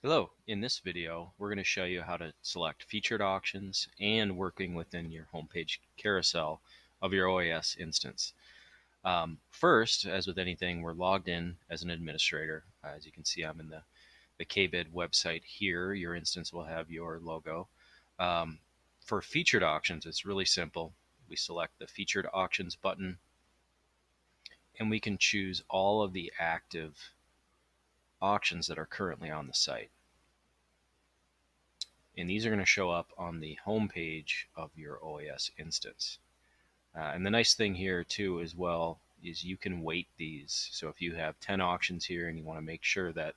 Hello, in this video we're going to show you how to select featured auctions and working within your homepage carousel of your OAS instance. First, as with anything, we're logged in as an administrator. As you can see, I'm in the KBID website here. Your instance will have your logo. Um, for featured auctions, it's really simple. We select the featured auctions button and we can choose all of the active auctions that are currently on the site. And these are going to show up on the home page of your OAS instance. And the nice thing here too as well is you can weight these. So if you have 10 auctions here and you want to make sure that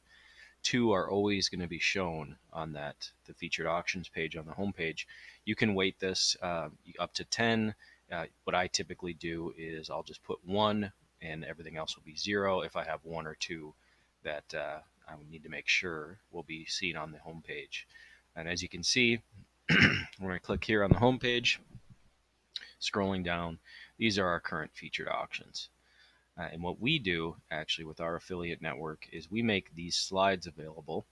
2 are always going to be shown on the featured auctions page on the home page, you can weight this up to 10. What I typically do is I'll just put 1 and everything else will be 0 if I have 1 or 2 that I need to make sure will be seen on the home page. And as you can see, we're going to click here on the home page. Scrolling down, these are our current featured auctions. And what we do actually with our affiliate network is we make these slides available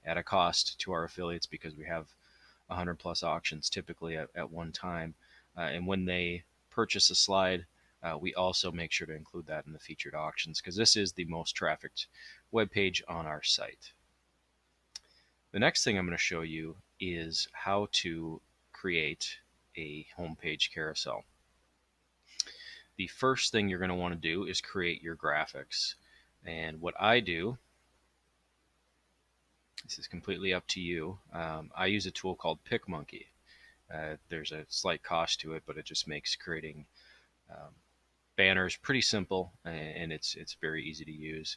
at a cost to our affiliates because we have 100 plus auctions typically at one time. And when they purchase a slide, we also make sure to include that in the featured auctions because this is the most trafficked web page on our site. The next thing I'm going to show you is how to create a homepage carousel. The first thing you're going to want to do is create your graphics. And what I do, this is completely up to you. I use a tool called PicMonkey. There's a slight cost to it, but it just makes creating um, banners pretty simple, and it's very easy to use.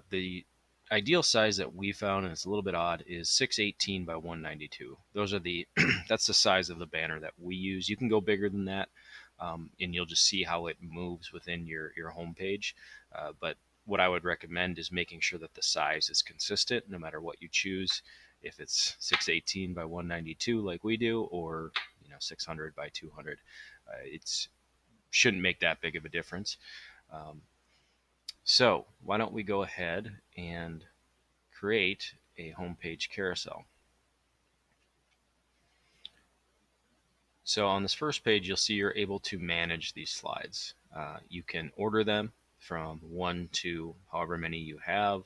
The ideal size that we found, and it's a little bit odd, is 618 by 192. Those are the that's the size of the banner that we use. You can go bigger than that, and you'll just see how it moves within your home page. But what I would recommend is making sure that the size is consistent no matter what you choose. If it's 618 by 192 like we do, or 600 by 200, it's shouldn't make that big of a difference. Um, so why don't we go ahead and create a homepage carousel. So on this first page, you'll see you're able to manage these slides. You can order them from 1 to however many you have.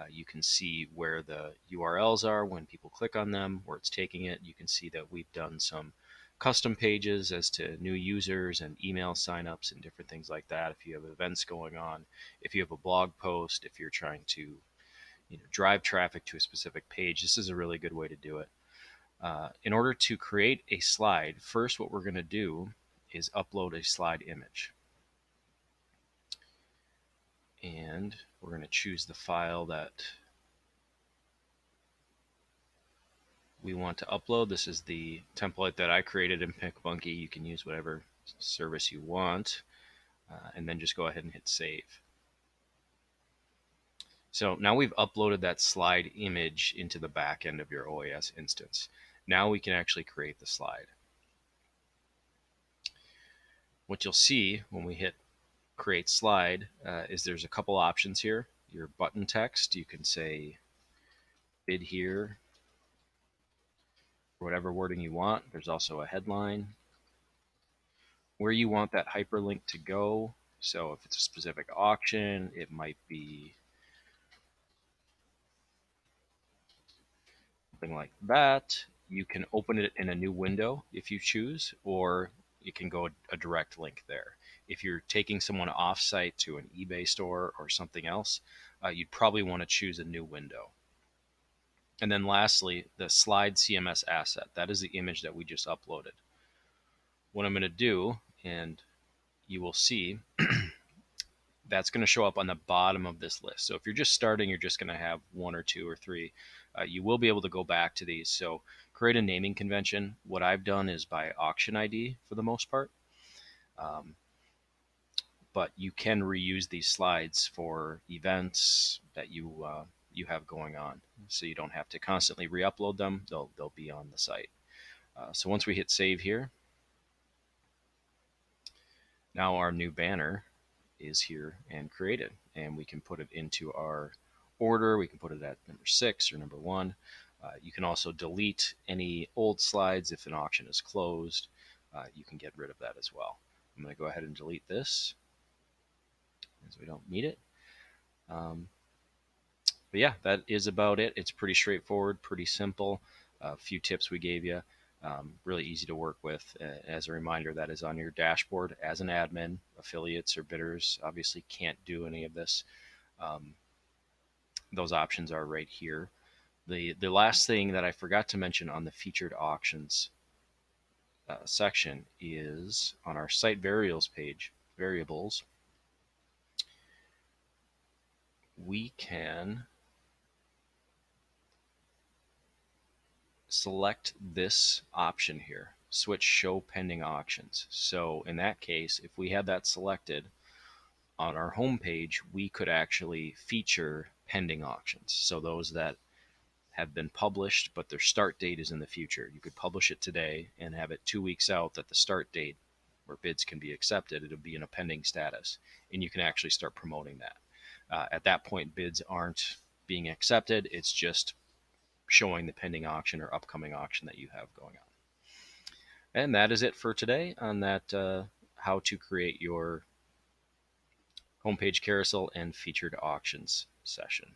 You can see where the URLs are when people click on them, where it's taking it. You can see that we've done some custom pages as to new users and email signups and different things like that. If you have events going on, if you have a blog post, if you're trying to drive traffic to a specific page, this is a really good way to do it. In order to create a slide, first what we're going to do is upload a slide image. And we're going to choose the file that we want to upload. This is the template that I created in PicMonkey. You can use whatever service you want, and then just go ahead and hit save. So now we've uploaded that slide image into the back end of your OAS instance. Now we can actually create the slide. What you'll see when we hit create slide is there's a couple options here. Your button text, you can say bid here, or whatever wording you want. There's also a headline, where you want that hyperlink to go. So if it's a specific auction, it might be something like that. You can open it in a new window if you choose, or you can go a direct link there. If you're taking someone off site to an eBay store or something else, you'd probably want to choose a new window. And then lastly, the slide CMS asset. That is the image that we just uploaded. What I'm going to do, and you will see, that's going to show up on the bottom of this list. So if you're just starting, you're just going to have 1 or 2 or 3. You will be able to go back to these. So create a naming convention. What I've done is by auction ID for the most part. But you can reuse these slides for events that you have going on. So you don't have to constantly re-upload them. They'll be on the site. So once we hit save here, now our new banner is here and created, and we can put it into our order. We can put it at number 6 or number 1. You can also delete any old slides if an auction is closed. You can get rid of that as well. I'm going to go ahead and delete this as we don't need it. But yeah, that is about it. It's pretty straightforward, pretty simple. A few tips we gave you. Really easy to work with. As a reminder, that is on your dashboard as an admin. Affiliates or bidders obviously can't do any of this. Those options are right here. The last thing that I forgot to mention on the featured auctions section is on our site variables page. Variables, we can select this option here, switch show pending auctions. So in that case, if we had that selected on our home page, we could actually feature pending auctions. So those that have been published, but their start date is in the future. You could publish it today and have it 2 weeks out that the start date where bids can be accepted, it'll be in a pending status, and you can actually start promoting that. At that point, bids aren't being accepted. It's just showing the pending auction or upcoming auction that you have going on. And that is it for today on that how to create your homepage carousel and featured auctions session.